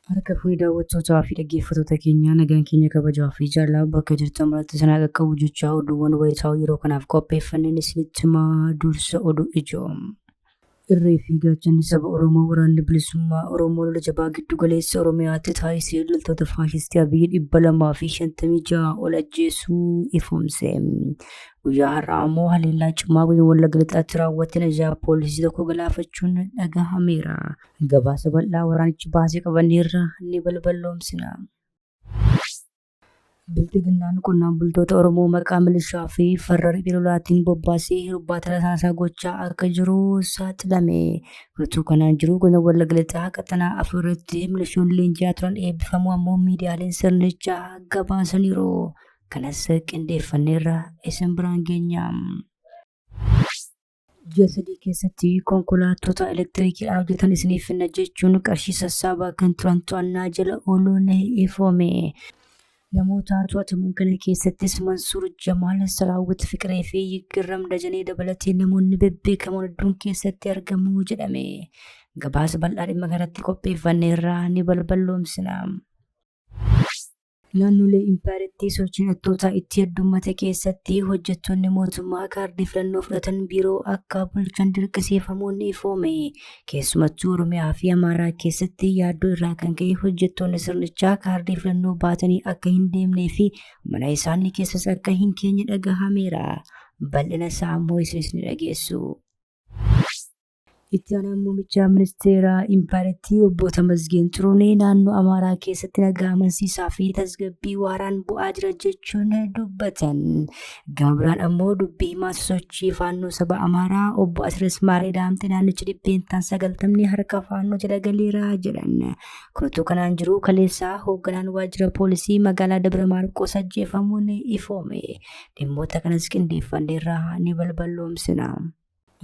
Harka fuudhee daawwattootaa fi dhaggeeffattoota keenyaa nagaan keenya kabajaa fi jaalala bakka jirtan maratti sanaa qaqqabu jechaa oduuwwan wayitaa'uu yeroo kanaaf qopheeffanneen isinitti himaa dursa oduu ijoo. Irree fi gaachanni saba Oromoo waraanni bilisummaa Oromoo lola jabaa giddu galeessa Oromiyaatti taasisee loltoota faashistii Abiyyi 256 ol ajjeesuu ifoomse. Guyyaa har'aa immoo haleellaa cimaa godina Wallagga Lixaatti raawwateen ajajaa poolisii tokko galaafachuun dhagahameera. Gabaasa bal'aa waraanichi baasee qabanneerra ni balballoomsina. Biltiginnaan qonnaan bultoota Oromoo maqaa milishaa fi farra riphee lolaatiin bobbaasee hirbaata rasaasaa gochaa akka jiru saaxilame. Utuu kanaan jiru godina Wallagga Lixaa qaxanaa afuritti milishoonni leenji'aa turan eebbifamuu ammoo miidiyaaleen sirnichaa gabaasaniiru. Kanas qindeeffanneerra isin biraan geenya. Ji'a sadii keessatti konkolaattota elektiriikiidhaan hojjetan isiniif finna jechuun qarshii sassaabaa kan turan to'annaa jala ooluun ifoome. Namoota to'ataman kana keessattis Mansuur Jamaal, Salaawwit Fiqiree fi Yigirram Dajanee dabalatee namoonni bebbeekamoon hedduun keessatti argamu jedhame. Gabaasa bal'aa dhimma kanatti qopheeffanneerra ni balballoomsina. Naannolee Impaayiritti sochiin hidhattootaa itti heddummate keessatti hojjettoonni mootummaa kaardii filannoo fudhatan biiroo akka bulchan dirqisiifamuun ifoome. Keessumattuu Oromiyaa fi Amaaraa keessatti yaaddoo irraa kan ka'e hojjettoonni sirnichaa kaardii filannoo baatanii akka hin deemnee fi mana isaanii keessas akka hin keenye dhagahameera. Bal'ina isaa immoo isinis ni dhageessu. Itti aanaan muummicha ministeeraa Impaayiritti obbo Tamasgeen Xiruunee naannoo Amaaraa keessatti nagaa amansiisaa fi tasgabbii waaraan bu'aa jira jechuun dubbatan. Gama biraan ammoo dubbii himaa sochii faannoo saba Amaaraa obbo Asiris Maaree Daamtee naannichi 90% harka faannoo jala galeera jedhan. Kunuutu kanaan jiru kaleessaa hoogganaan waajjira poolisii magaalaa Dabra Maarqos ajjeefamuun ifoome. Dhimmoota kanas qindeeffanneerra ni balballoomsina.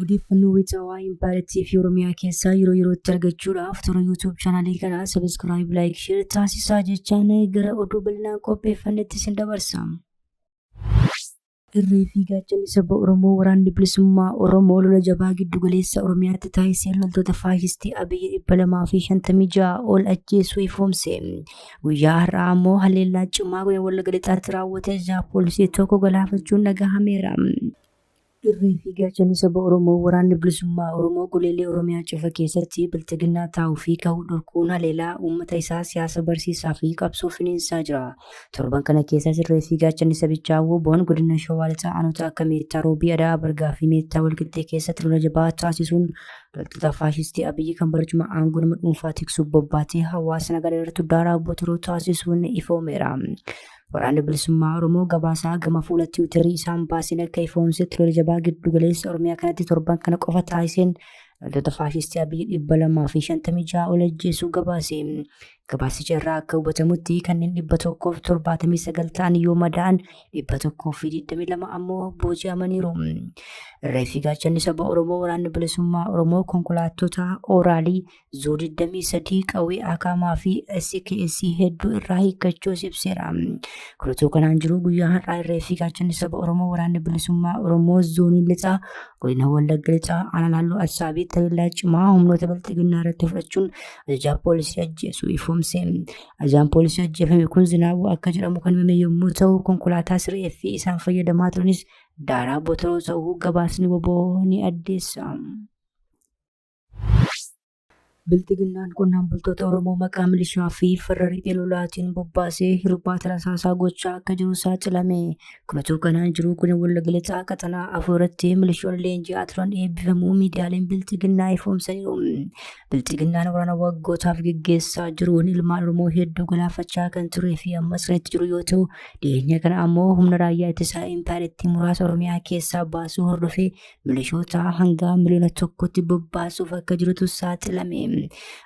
Odeeffannoo wayitaawaa Impaayiritti fi Oromiyaa keessaa yeroo yerootti argachuudhaaf toora YouTube chaanaalii kanaa sabiskiraayib, laayik, sheer taasisaa jechaan gara oduu bal'inaan qopheeffannetti isin dabarsa. Irree fi gaachanni saba Oromoo waraanni bilisummaa Oromoo lola jabaa giddu galeessa Oromiyaatti taasisee loltoota faashistii Abiyyi 256 ol ajjeesuu ifoomse. Guyyaa har'aa immoo haleellaa cimaa godina Wallagga Lixaatti raawwatee ajajaa poolisii tokko galaafachuun dhagahameera. Irree fi gaachanni saba Oromoo waraanni bilisummaa Oromoo goleelee Oromiyaa cufa keessatti biltiginnaa taa'uu fi ka'uu dhorkuun haleelaa uummata isaa siyaasa barsiisaa fi qabsoo finiinsaa jira. Torban kana keessas irree fi gaachanni sabichaa WBOn godina Shawaa Lixaa aanota akka Meettaa Roobii, Adaa Bargaa fi Meettaa Walqixxee keessatti lola jabaa taasisuun loltoota faashistii Abiyyi kan barcuma aangoo nama dhuunfaa tiksuuf bobbaatee hawaasa nagadaa irratti daaraa botoroo taasisuun ifoomeera. Waraanni bilisummaa Oromoo gabaasaa gama fuula Tiwiitarii isaan baaseen akka ifoomsetti lola jabaa giddu galeessa Oromiyaa kanatti torban kana qofa taasiseen loltoota faashistii Abiyyi 256 ol ajjeesuu gabaase. Gabaasicha irraa akka hubatamutti kanneen 179 ta'an yoo madaa'an 122 ammoo booji'amaniiru. Irree fi gaachanni saba Oromoo waraanni bilisummaa Oromoo konkolaattota ooraalii Zoo 23 qawwee Akaamaa fi SKS hedduu irraa hiikkachuus ibseera. Kunuutu kanaan jiru guyyaa har'aa irree fi gaachanni saba Oromoo waraanni bilisummaa Oromoo zoonii Lixaa godina Wallagga Lixaa aanaa naannoo Assaabii haleellaa cimaa humnoota biltiginnaa irratti fudhachuun ajajaa poolisii ajjeesuu ifoomse. Ajajaan poolisii ajjeefame kun Zinaabuu akka jedhamu kan himame yommuu ta'u konkolaataa siree fi isaan fayyadamaa turanis daaraa botoroo ta'uu gabaasni WBO ni addeessa. Biltiginnaan qonnaan bultoota Oromoo maqaa milishaa fi farra riphee lolaatiin bobbaasee hirbaata rasaasaa gochaa akka jiru saaxilame. Kunuutu kanaan jiru godina Wallagga Lixaa qaxanaa afuritti milishoonni leenji'aa turan eebbifamuu miidiyaaleen biltiginnaa ifoomsaniiru. Biltiginnaan waraana waggootaaf gaggeessaa jiruun ilmaan Oromoo hedduu galaafachaa kan turee fi ammas kan itti jiru yoo ta'u dhiyeenya kana ammoo humna raayyaa ittisaa Impaayiritti muraasa Oromiyaa keessaa baasuu hordofee milishoota hanga miliyoona tokkotti bobbaasuuf akka jirutu saaxilame.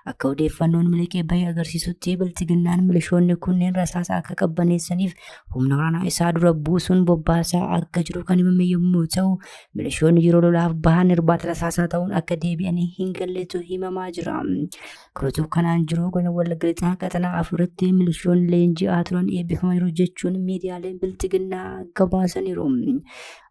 Akka odeeffannoon miliqee bahee agarsiisutti biltiginnaan milishoonni kunneen rasaasa akka qabbaneessaniif humna waraanaa isaa dura buusuun bobbaasaa akka jiru kan himame yommuu ta'u milishoonni yeroo lolaaf bahan irbaata rasaasaa ta'uun akka deebi'anii hin galleetu himamaa jira. Kunuutu kanaan jiru godina Wallagga Lixaa qaxanaa afuritti milishoonni leenji'aa turan eebbifamaniiru jechuun miidiyaaleen biltiginnaa gabaasaniiru.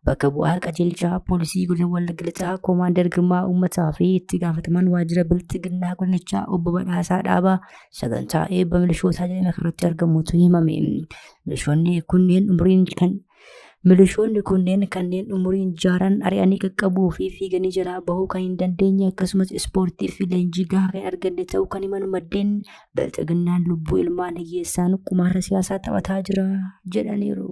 bakka bu'aa qajeelchaa poolisii godina Wallagga Lixaa Koomaandar Girmaa Uummataa fi itti gaafatamaan waajjira bilchiginaa godinichaa obbo Badhaasaa Dhaabaa sagantaa eebba milishootaa jedhame irratti argamuutu himame. Milishoonni kunneen kanneen umuriin jaaran ari'anii qaqqabuu fi fiiganii jalaa bahuu kan hin dandeenye akkasumas ispoortii fi leenjii gahaa kan arganne ta'uu kan himan maddeen bilchiginnaan lubbuu ilmaan hiyyeessaan qumaara siyaasaa taphataa jira jedhaniiru.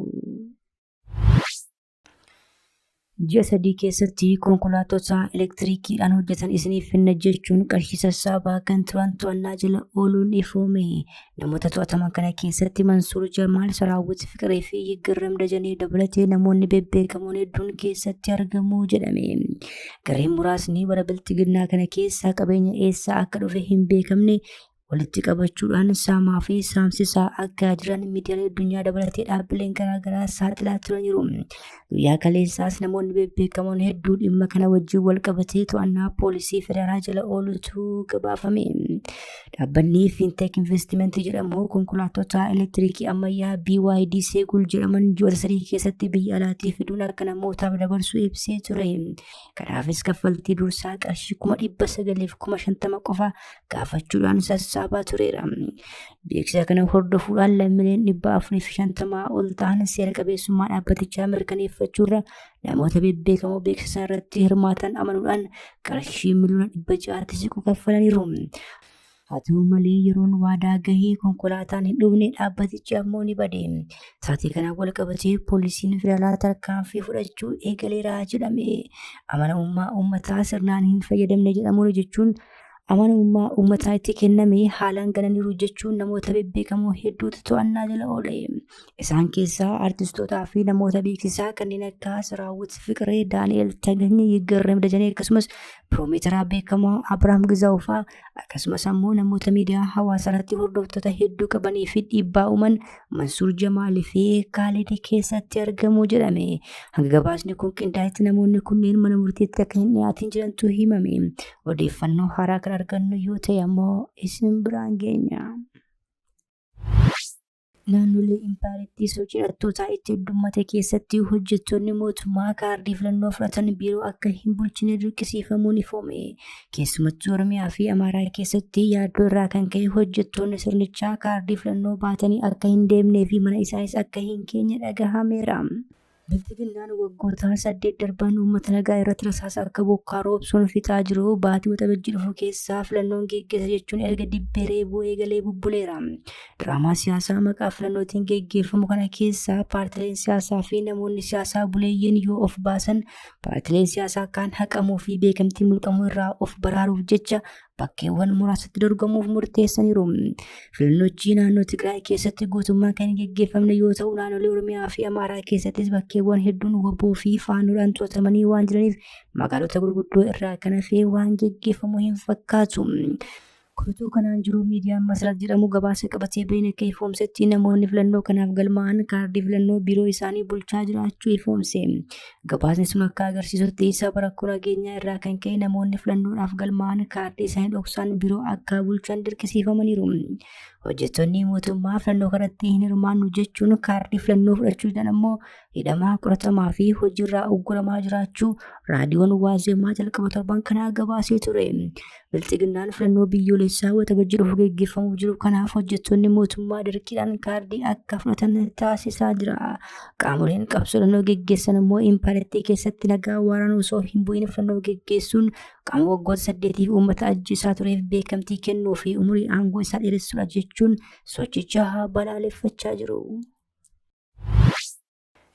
Ji'a 3 keessatti konkolaattota elektirikiidhaan hojjetan isiniif finna jechuun qarshii sassaabaa kan turan to'annaa jala ooluun ifoome. Namoota to'ataman kana keessatti Mansuur Jamaal, Saraawwit Fiqiree fi Yigirram Dajanee dabalatee namoonni bebbeekamoon hedduun keessatti argamu jedhame. Gareen muraasni bara bilchiginnaa kana keessaa qabeenya eessaa akka dhufe hin beekamne walitti qabachuudhaan saamaa fi saamsisaa akka jiran miidiyaalee addunyaa dabalatee dhaabbileen garaagaraa saaxilaa turaniiru. Guyyaa kaleessaas namoonni bebbeekamoon hedduu dhimma kana wajjin wal qabatee to'annaa poolisii federaalaa jala oolutu gabaafame. Dhaabbanni Fintech Investment jedhamu konkolaattota elektirikii ammayyaa BYD Segul jedhaman ji'oota 3 keessatti biyya alaatii fiduun akka namootaaf dabarsuu ibsee ture. Kanaafis kaffaltii dursaa qarshii 950,000 qofa gaafachuudhaan sassaabaa tureera. Beeksisa kana hordofuudhaan lammiileen 450 ol ta'an seera qabeessummaa dhaabbatichaa mirkaneeffachuurra namoota bebbeekamoo beeksisa irratti hirmaatan amanuudhaan qarshii miliyoona 600 siqu kaffalaniiru. Haa ta'u malee yeroon waadaa gahee konkolaataan hin dhufne dhaabbatichi ammoo ni bade. Saatii kanaan wal qabatee poolisiin federaalaa tarkaanfii fudhachuu eegaleera jedhame. Amanamummaa uummataa sirnaan hin fayyadamne jedhamuun jechuun amanamummaa uummataa itti kenname haalaan gananiiru jechuun namoota bebbeekamoo hedduutu to'annaa jala oole. Isaan keessaa artistootaa fi namoota beeksisaa kanneen akka Saraawwit Fiqiree, Daani'el Tagany, Yigirram Dajanee akkasumas piroomotaraa beekamaa Abiraam Gizaa'uu fa'aa akkasumas ammoo namoota miidiyaa hawaasaa irratti hordoftoota hedduu qabanii fi dhiibbaa uuman Mansuur Jamaal fi Kaalid keessatti argamu jedhame. Hanga gabaasni kun qindaa'etti namoonni kunneen mana murtiitti akka hin dhiyaatin jedhamtu himame. Odeeffannoo haaraa kan argannu yoo ta'e ammoo isin biraan geenya. Naannolee Impaayiritti sochii hidhattootaa itti heddummate keessatti hojjettoonni mootummaa kaardii filannoo fudhatan biiroo akka hin bulchine dirqisiifamuun ifoome. Keessumattuu Oromiyaa fi Amaaraa keessatti yaaddoo irraa kan ka'e hojjettoonni sirnichaa kaardii filannoo baatanii akka hin deemnee fi mana isaanis akka hin keenye dhagahameera. Bilchiginnaan waggoota 8 darban uummata nagaa irratti rasaasa akka bokkaa roobsuun fixaa jiru. Baatii waxabajjii dhufu keessaa filannoon geggeessa jechuun erga dibbee reebuu eegalee bubbuleera. Diraamaa siyaasaa maqaa filannootiin geggeeffamu kana keessaa paartileen siyaasaa fi namoonni siyaasaa buleeyyiin yoo of baasan, paartileen siyaasaa kaan haqamuu fi beekamtii mulqamuu irraa of baraaruuf jecha bakkeewwan muraasatti dorgomuuf murteessaniiru. Filannochi naannoo Tigraay keessatti guutummaa kan geggeeffamne yoo ta'u, naannolee Oromiyaa fi Amaaraa keessattis bakkeewwan hedduun waboo fi faanoodhaan to'atamanii waan jiraniif magaalota gurguddoo irraa kan hafe waan geggeeffamu hin fakkaatu. Kutuu kanaan jiru miidiyaan Masarat jedhamu gabaasa qabatee bahin akka ifoomsetti namoonni filannoo kanaaf galmaa'an kaardii filannoo biiroo isaanii bulchaa jiraachuu ifoomse. Gabaasni sun akka agarsiisutti sababa rakkoo nageenyaa irraa kan ka'e namoonni filannoodhaaf galmaa'an kaardii isaanii dhoksaan biiroo akka bulchan dirqisiifamaniiru. Hojjettoonni mootummaa filannoo kanatti hin hirmaannu jechuun kaardii filannoo fudhachuudhaan ammoo hidhamaa, qoratamaa fi hojiirraa ugguramaa jiraachuu raadiyoon waazemaa jalqaba torban kanaa gabaasee ture. Bilchiginnaan filannoo biyyoolessaa waxabajjii dhufu geggeeffamuuf jiru kanaaf hojjettoonni mootummaa dirqiidhaan kaardii akka fudhatan taasisaa jira. Qaamoleen qabsoo filannoo geggeessan immoo Impaayiritti keessatti nagaa waaraan osoo hin bu'in filannoo geggeessuun qaama waggoota 8 uummata ajjeesaa tureef beekamtii kennuu fi umurii aangoo isaa dheeressuudha jechuun sochicha balaaleffachaa jiru.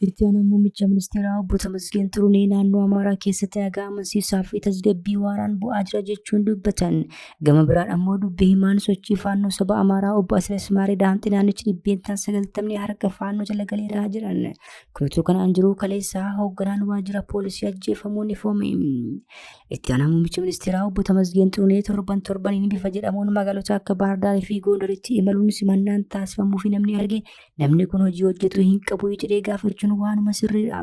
Itti aanaa muummicha ministeeraa obbo Tamasgeen Turunee naannoo Amaaraa keessatti nagaa amansiisaa fi tasgabbii waaraan bu'aa jira jechuun dubbatan. Gama biraan ammoo dubbii himaan sochii faannoo saba Amaaraa obbo Asiras Maaree Daamxii naannichi dhibbeentaan 90 harka faannoo jala galeeraa jiran. Kutuu kanaan jiru kaleessaa hoogganaan waajjira poolisii ajjeefamuun ifoome. Itti aanaa muummicha ministeeraa obbo Tamasgeen Turunee torbaniin bifa jedhamuun magaalota akka Baahir Daar fi Gondaritti imaluun simannaan taasifamuu fi namni arge namni kun hojii hojjetu hin qabu jedhee gaafachuun waanuma sirriidha.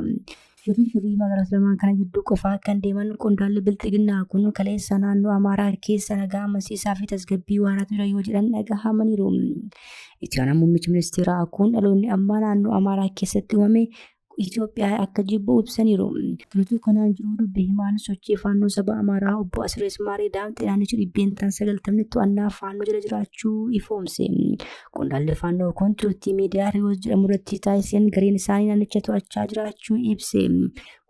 Firii magaalota lamaan kana gidduu qofaa kan deeman qondaalli bilchiginnaa kun kaleessa naannoo Amaaraa keessa nagaa amansiisaa fi tasgabbii waaraatu jira yoo jedhan dhagahamaniiru. Itti aanaa muummichi ministeeraa kun dhaloonni ammaa naannoo Amaaraa keessatti uumame Itoophiyaa akka jibbu ibsaniiru. Turutuu kanaan jiru dubbii himaan sochii faannoo saba Amaaraa obbo Asirees Maaree Daamxee naannichi dhibbeentaan 90 to'annaa faannoo jala jiraachuu ifoomse. Qondaalli faannoo kun turtii miidiyaa Riyoos jedhamu irratti taasiseen gareen isaanii naannicha to'achaa jiraachuu ibse.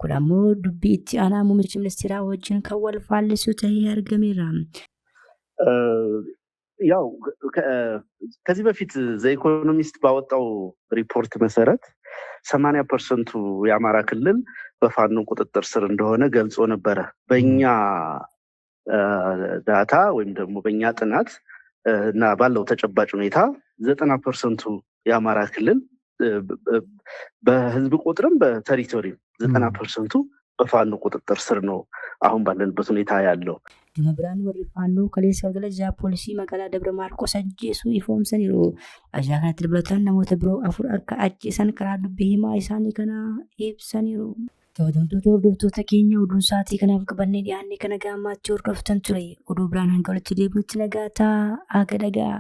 Kun ammoo dubbii itti aanaa muummicha ministeeraa wajjin kan wal faallisu ta'ee argameera. ያው ከዚህ በፊት ዘኢኮኖሚስት ባወጣው ሪፖርት መሰረት 80% የአማራ ክልል በፋኖ ቁጥጥር ስር እንደሆነ ገልጾ ነበር። በእኛ ዳታ ወይም ደግሞ በእኛ ጥናት እና ባለው ተጨባጭ ሁኔታ 90% የአማራ ክልል በህዝብ ቁጥርም በቴሪቶሪም 90% በፋኖ ቁጥጥር ስር ነው አሁን ባለንበት ሁኔታ ያለው። Dimabiraan warri faannoo kaleessa galajaa poolisii magaalaa Dabra Maarqos ajjeesuu ifoomsaniiru. Ajajaa kanatti dabalataan namoota biroo 4 akka ajjeesan karaa dubbii himaa isaanii kana ibsaniiru. Kabajamtoota hordoftoota keenya oduun sa'aatii kanaaf qabannee dhiyaannee kana gaammaatti hordoftan ture. Oduu biraan hanga walitti deebinutti nagaa ta'a.